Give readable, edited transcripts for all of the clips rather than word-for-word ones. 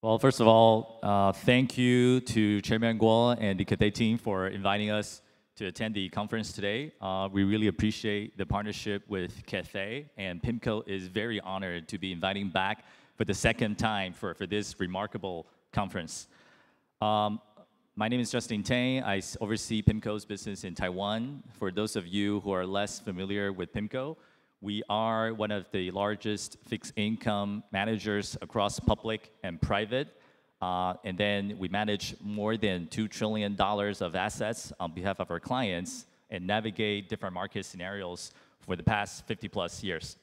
Well, first of all, thank you to Chairman Guo and the Cathay team for inviting us to attend the conference today. We really appreciate the partnership with Cathay, and PIMCO is very honored to be inviting back for the second time for this remarkable conference. My name is Justin Tang. I oversee PIMCO's business in Taiwan. For those of you who are less familiar with PIMCO, we are one of the largest fixed income managers across public and private. And then we manage more than $2 trillion of assets on behalf of our clients and navigate different market scenarios for the past 50 plus years.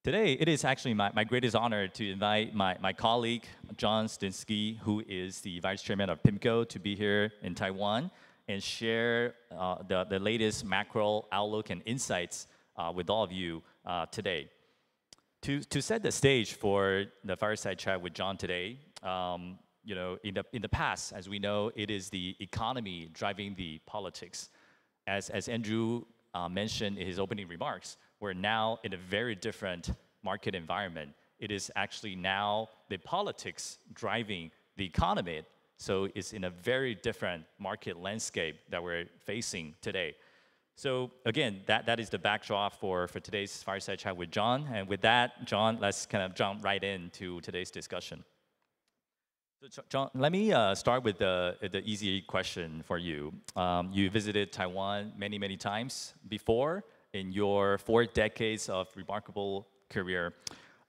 Today, it is actually my greatest honor to invite my colleague, John Studzinski, who is the Vice Chairman of PIMCO, to be here in Taiwan and share the latest macro outlook and insights with all of you today. To set the stage for the fireside chat with John today, in the past, as we know, it is the economy driving the politics. As Andrew mentioned in his opening remarks, we're now in a very different market environment. It is actually now the politics driving the economy. So it's in a very different market landscape that we're facing today. So again, that is the backdrop for today's fireside chat with John. And with that, John, let's kind of jump right into today's discussion. So John, let me start with the easy question for you. You visited Taiwan many, many times before in your 4 decades of remarkable career.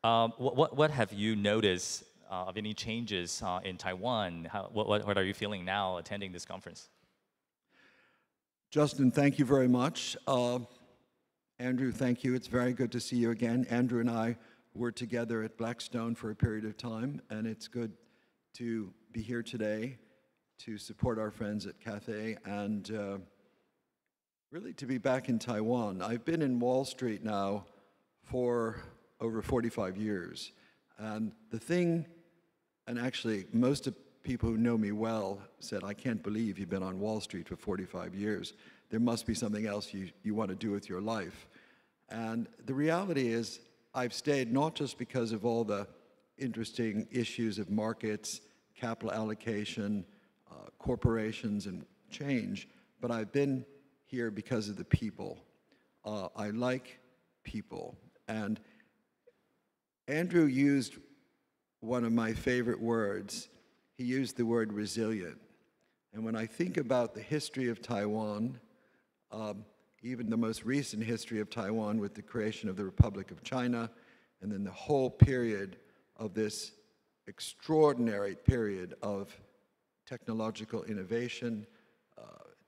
What have you noticed of any changes in Taiwan? What are you feeling now attending this conference? Justin, thank you very much. Andrew, thank you. It's very good to see you again. Andrew and I were together at Blackstone for a period of time, and it's good to be here today to support our friends at Cathay and really to be back in Taiwan. I've been in Wall Street now for over 45 years. And the thing, and actually most of people who know me well said, I can't believe you've been on Wall Street for 45 years. There must be something else you want to do with your life. And the reality is I've stayed not just because of all the interesting issues of markets, capital allocation, corporations, and change, but I've been here because of the people. I like people. And Andrew used one of my favorite words. He used the word resilient. And when I think about the history of Taiwan, even the most recent history of Taiwan with the creation of the Republic of China, and then the whole period of this extraordinary period of technological innovation,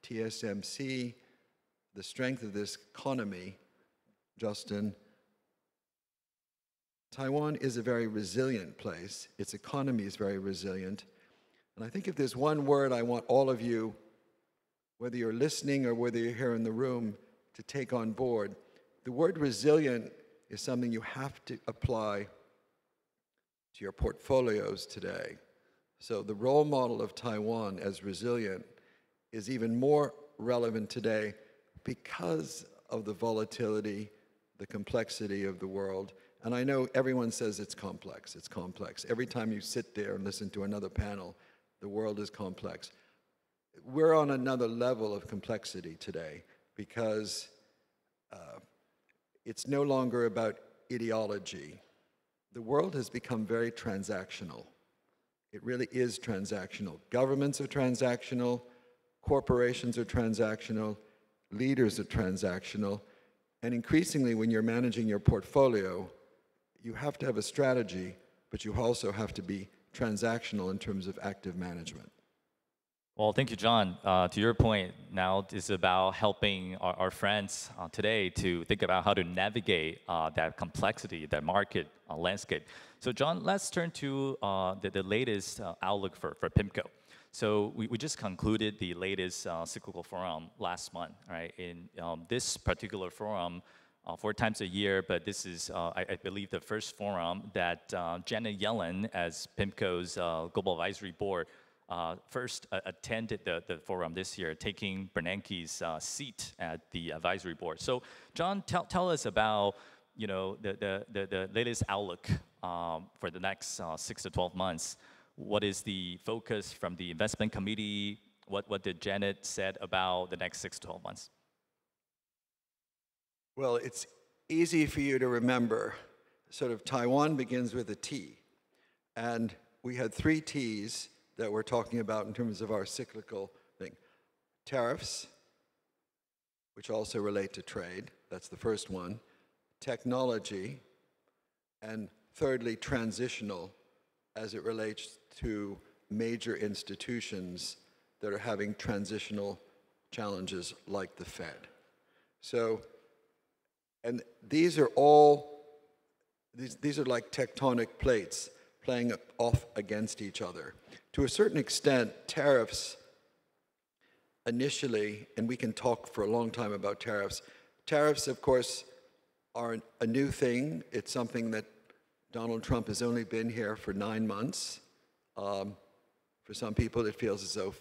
TSMC, the strength of this economy, Justin, Taiwan is a very resilient place. Its economy is very resilient. And I think if there's one word I want all of you, whether you're listening or whether you're here in the room, to take on board, the word resilient is something you have to apply to your portfolios today. So the role model of Taiwan as resilient is even more relevant today because of the volatility, the complexity of the world. And I know everyone says it's complex. It's complex. Every time you sit there and listen to another panel, the world is complex. We're on another level of complexity today because it's no longer about ideology. The world has become very transactional. It really is transactional. Governments are transactional. Corporations are transactional. Leaders are transactional. And increasingly, when you're managing your portfolio, you have to have a strategy, but you also have to be transactional in terms of active management. Well, thank you, John. To your point, now it's about helping our friends today to think about how to navigate that complexity, that market landscape. So, John, let's turn to the latest outlook for PIMCO. So we just concluded the latest cyclical forum last month, right? In this particular forum, 4 times a year, but this is, I believe, the first forum that Janet Yellen, as PIMCO's Global Advisory Board, first attended the forum this year, taking Bernanke's seat at the advisory board. So, John, tell us about the latest outlook for the next 6 to 12 months. What is the focus from the investment committee? What did Janet said about the next 6 to 12 months? Well, it's easy for you to remember. Sort of Taiwan begins with a T. And we had 3 T's that we're talking about in terms of our cyclical thing. Tariffs, which also relate to trade. That's the first one. Technology. And thirdly, transitional, as it relates to major institutions that are having transitional challenges like the Fed. So, and these are all, these are like tectonic plates playing off against each other. To a certain extent, tariffs initially, and we can talk for a long time about tariffs. Tariffs, of course, are a new thing. It's something that Donald Trump has only been here for 9 months. For some people, it feels as though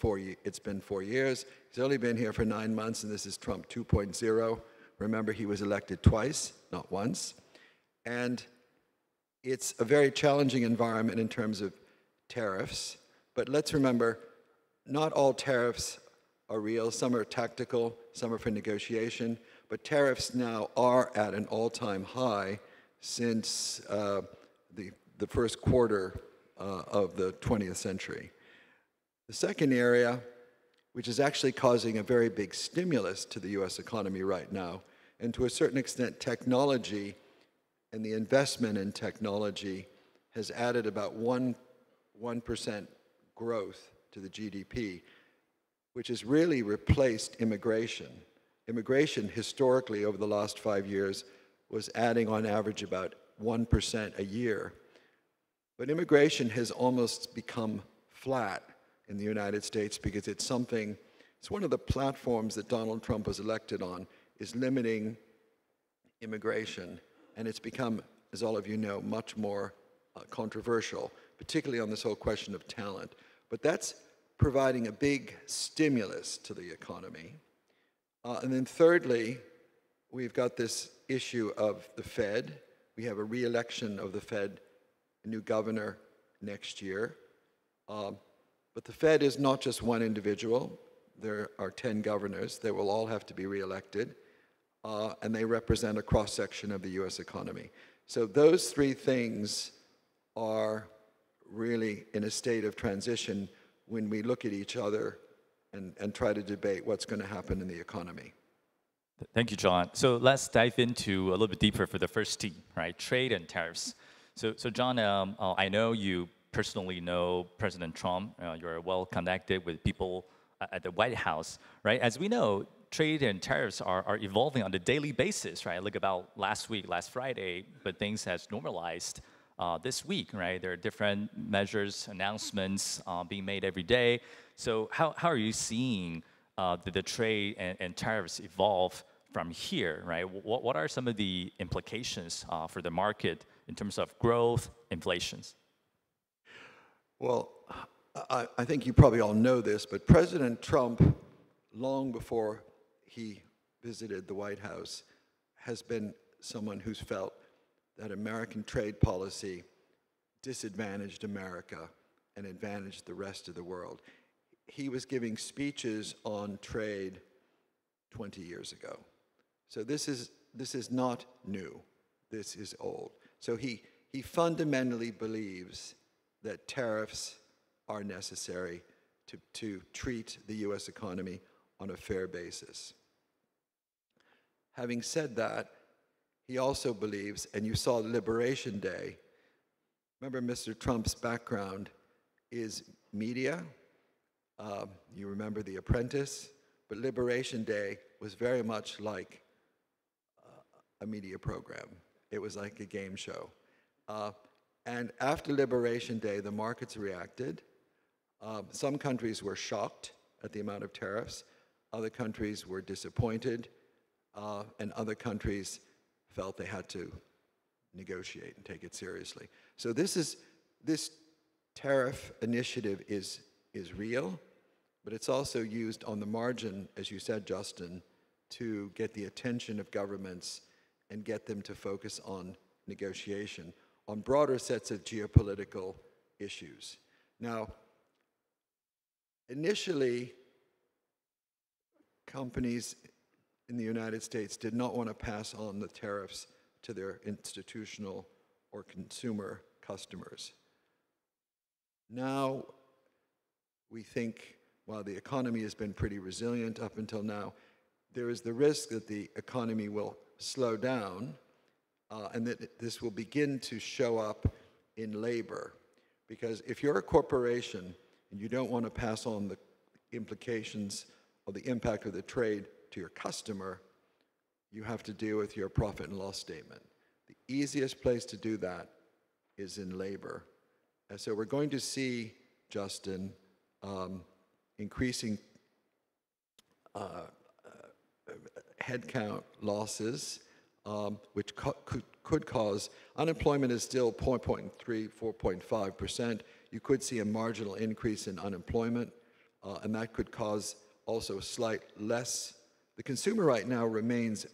it's been 4 years. He's only been here for 9 months, and this is Trump 2.0. Remember, he was elected twice, not once. And it's a very challenging environment in terms of tariffs. But let's remember, not all tariffs are real. Some are tactical, some are for negotiation. But tariffs now are at an all-time high since the first quarter of the 20th century. The second area, which is actually causing a very big stimulus to the US economy right now, and to a certain extent technology and the investment in technology has added about 1% growth to the GDP, which has really replaced immigration. Immigration historically over the last 5 years was adding on average about 1% a year. But immigration has almost become flat in the United States because it's one of the platforms that Donald Trump was elected on, is limiting immigration. And it's become, as all of you know, much more controversial, particularly on this whole question of talent. But that's providing a big stimulus to the economy. And then thirdly, we've got this issue of the Fed. We have a re-election of the Fed, a new governor next year. But the Fed is not just one individual. There are 10 governors. They will all have to be re-elected. And they represent a cross-section of the US economy. So those 3 things are really in a state of transition when we look at each other and try to debate what's going to happen in the economy. Thank you, John. So let's dive into a little bit deeper for the first T, right? Trade and tariffs. So John, I know you personally know President Trump. You're well connected with people at the White House, right? As we know, trade and tariffs are evolving on a daily basis, right? Look about last Friday, but things has normalized this week, right? There are different measures, announcements being made every day. So how are you seeing the trade and tariffs evolve from here, right? What are some of the implications for the market in terms of growth, inflations? Well, I think you probably all know this, but President Trump, long before he visited the White House, has been someone who's felt that American trade policy disadvantaged America and advantaged the rest of the world. He was giving speeches on trade 20 years ago. So this is not new. This is old. So he fundamentally believes that tariffs are necessary to treat the US economy on a fair basis. Having said that, he also believes, and you saw Liberation Day, remember Mr. Trump's background is media. You remember The Apprentice, but Liberation Day was very much like a media program. It was like a game show. And after Liberation Day, the markets reacted. Some countries were shocked at the amount of tariffs. Other countries were disappointed. And other countries felt they had to negotiate and take it seriously. So this tariff initiative is real, but it's also used on the margin, as you said, Justin, to get the attention of governments and get them to focus on negotiation. on broader sets of geopolitical issues. Now, initially, companies in the United States did not want to pass on the tariffs to their institutional or consumer customers. Now, we think, while the economy has been pretty resilient up until now, there is the risk that the economy will slow down and that this will begin to show up in labor. Because if you're a corporation and you don't want to pass on the implications or the impact of the trade to your customer, you have to deal with your profit and loss statement. The easiest place to do that is in labor. And so we're going to see, Justin, increasing headcount losses, which could cause unemployment is still 4.3, 4.5%. You could see a marginal increase in unemployment, and that could cause also slight less. The consumer right now remains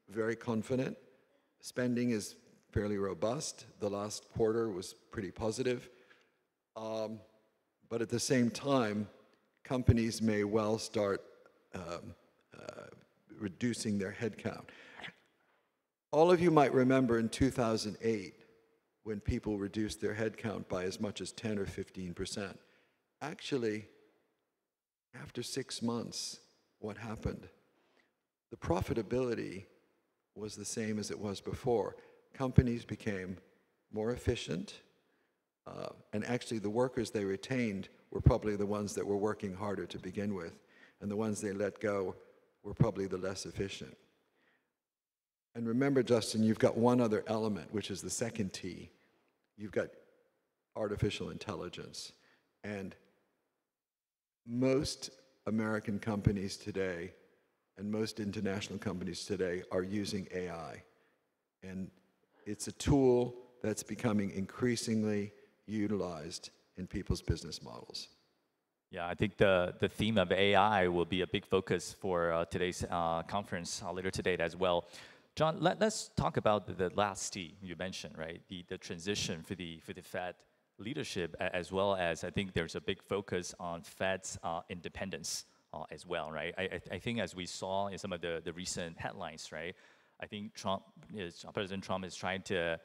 very confident. Spending is fairly robust. The last quarter was pretty positive. But at the same time, companies may well start reducing their headcount. All of you might remember in 2008 when people reduced their headcount by as much as 10 or 15%. Actually, after 6 months, what happened? The profitability was the same as it was before. Companies became more efficient, and actually the workers they retained were probably the ones that were working harder to begin with, and the ones they let go were probably the less efficient. And remember, Justin, you've got one other element, which is the second T. You've got artificial intelligence. And most American companies today and most international companies today are using AI. And it's a tool that's becoming increasingly utilized in people's business models. Yeah, I think the theme of AI will be a big focus for today's conference later today as well. John, let's talk about the last T you mentioned, right? The transition for the Fed leadership, as well as I think there's a big focus on Fed's independence as well, right? I think as we saw in some of the recent headlines, right? I think President Trump is trying to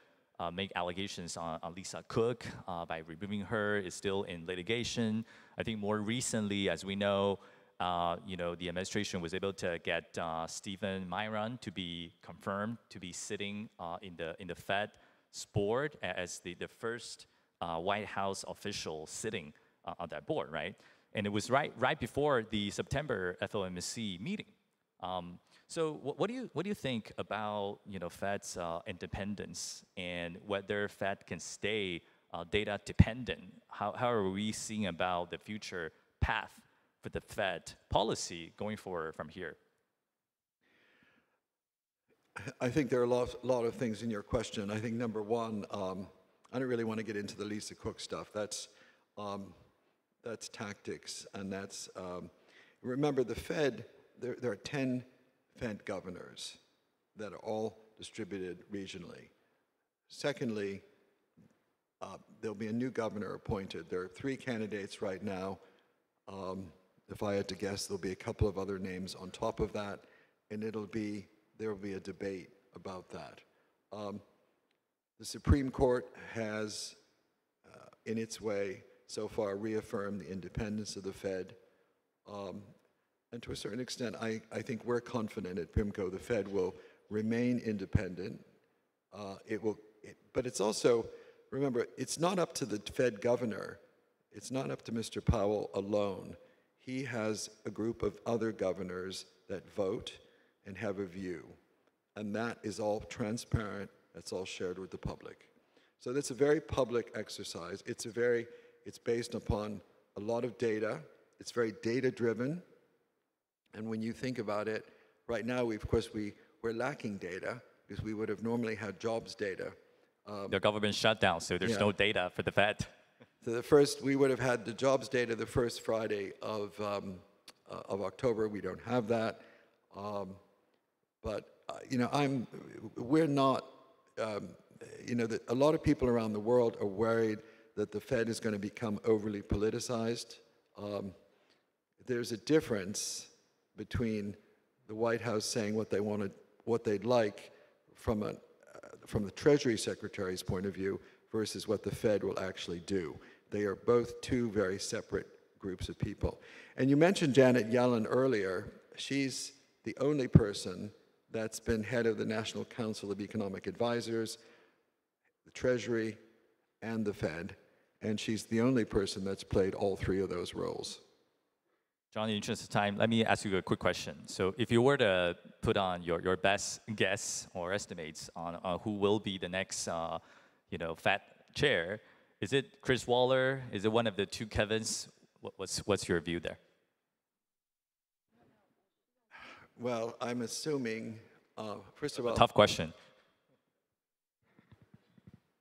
make allegations on Lisa Cook by removing her, is still in litigation. I think more recently, as we know, the administration was able to get Stephen Myron to be confirmed to be sitting in the Fed's board as the first White House official sitting on that board, right? And it was right before the September FOMC meeting. So what do you think about Fed's independence and whether Fed can stay data dependent? How are we seeing about the future path for the Fed policy going forward from here? I think there are a lot of things in your question. I think number one, I don't really want to get into the Lisa Cook stuff. That's tactics, and that's remember the Fed. There are 10 Fed governors that are all distributed regionally. Secondly, there'll be a new governor appointed. There are 3 candidates right now. If I had to guess, there'll be a couple of other names on top of that, and there will be a debate about that. The Supreme Court has, in its way, so far reaffirmed the independence of the Fed. And to a certain extent, I think we're confident at PIMCO the Fed will remain independent. But it's also, remember, it's not up to the Fed governor. It's not up to Mr. Powell alone. He has a group of other governors that vote and have a view. And that is all transparent. That's all shared with the public. So that's a very public exercise. It's based upon a lot of data. It's very data-driven. And when you think about it, right now, we're lacking data because we would have normally had jobs data. The government shut down, so there's no data for the Fed. So we would have had the jobs data the first Friday of October. We don't have that. But we're not, you know, that a lot of people around the world are worried that the Fed is going to become overly politicized. There's a difference between the White House saying what they wanted, what they'd like from the Treasury Secretary's point of view versus what the Fed will actually do. They are both two very separate groups of people. And you mentioned Janet Yellen earlier. She's the only person that's been head of the National Council of Economic Advisors, the Treasury, and the Fed. And she's the only person that's played all three of those roles. John, in the interest of time, let me ask you a quick question. So if you were to put on your best guess or estimates on who will be the next Fed chair, is it Chris Waller? Is it one of the two Kevins? What's your view there? Well, I'm assuming, first of all... Tough question.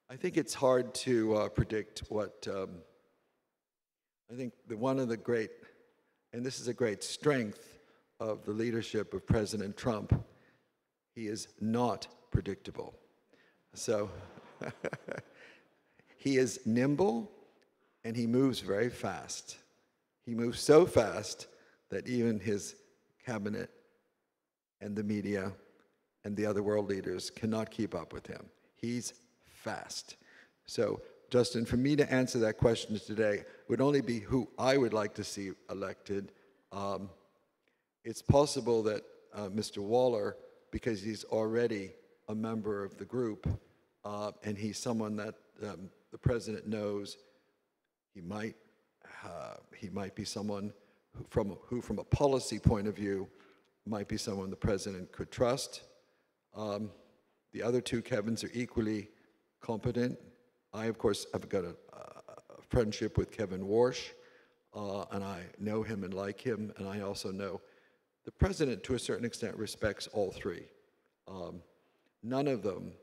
I think it's hard to predict what... I think one of the great... And this is a great strength of the leadership of President Trump. He is not predictable. So he is nimble and he moves very fast. He moves so fast that even his cabinet and the media and the other world leaders cannot keep up with him. He's fast. So Justin, for me to answer that question today would only be who I would like to see elected. It's possible that Mr. Waller, because he's already a member of the group, and he's someone that the president knows, he might be someone who from a policy point of view, might be someone the president could trust. The other two Kevins are equally competent. I, of course, have got a friendship with Kevin Warsh, and I know him and like him, and I also know the president, to a certain extent, respects all three. None of them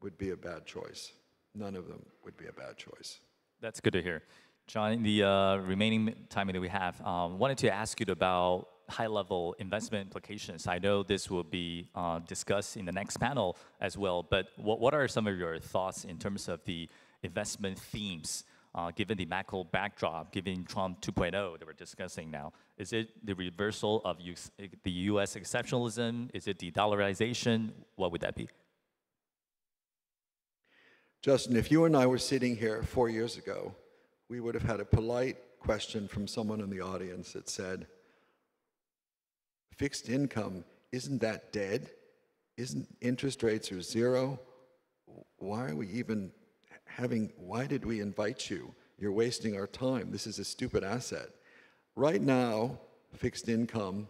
would be a bad choice. None of them would be a bad choice. That's good to hear. John, in the remaining time that we have, wanted to ask you about high-level investment implications. I know this will be discussed in the next panel as well, but what are some of your thoughts in terms of the investment themes, given the macro backdrop, given Trump 2.0 that we're discussing now? Is it the reversal of the U.S. exceptionalism? Is it de-dollarization? What would that be? Justin, if you and I were sitting here 4 years ago, we would have had a polite question from someone in the audience that said, fixed income, isn't that dead? Isn't interest rates are zero? Why are we even why did we invite you? You're wasting our time. This is a stupid asset. Right now, fixed income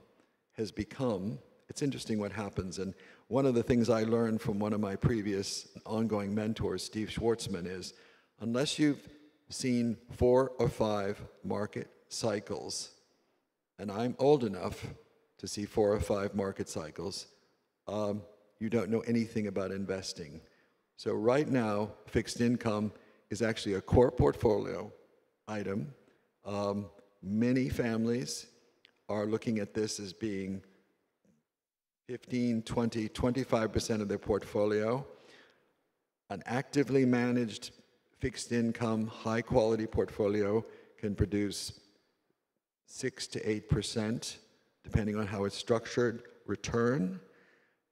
has become, it's interesting what happens, and one of the things I learned from one of my previous ongoing mentors, Steve Schwartzman, is unless you've seen 4 or 5 market cycles, and I'm old enough to see 4 or 5 market cycles, you don't know anything about investing. So right now, fixed income is actually a core portfolio item. Many families are looking at this as being 15, 20, 25% of their portfolio. An actively managed fixed income, high quality portfolio can produce 6 to 8%, depending on how it's structured, return.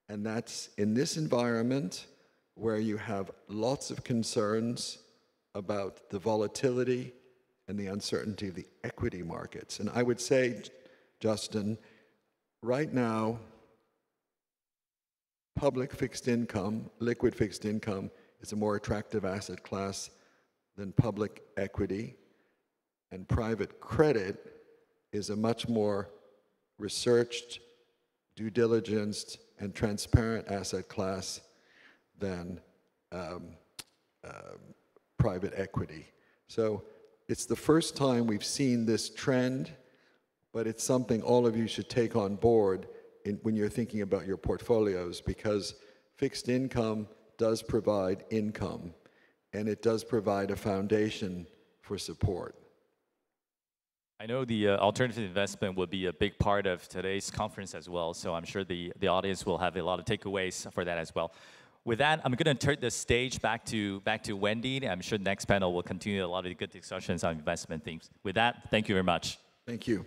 And that's in this environment where you have lots of concerns about the volatility and the uncertainty of the equity markets. And I would say, Justin, right now, public fixed income, liquid fixed income, is a more attractive asset class than public equity. And private credit is a much more researched, due diligenced, and transparent asset class than private equity. So it's the first time we've seen this trend, but it's something all of you should take on board when you're thinking about your portfolios, because fixed income does provide income, and it does provide a foundation for support. I know the alternative investment will be a big part of today's conference as well, so I'm sure the audience will have a lot of takeaways for that as well. With that, I'm going to turn the stage back to Wendy. I'm sure the next panel will continue a lot of good discussions on investment themes. With that, thank you very much. Thank you.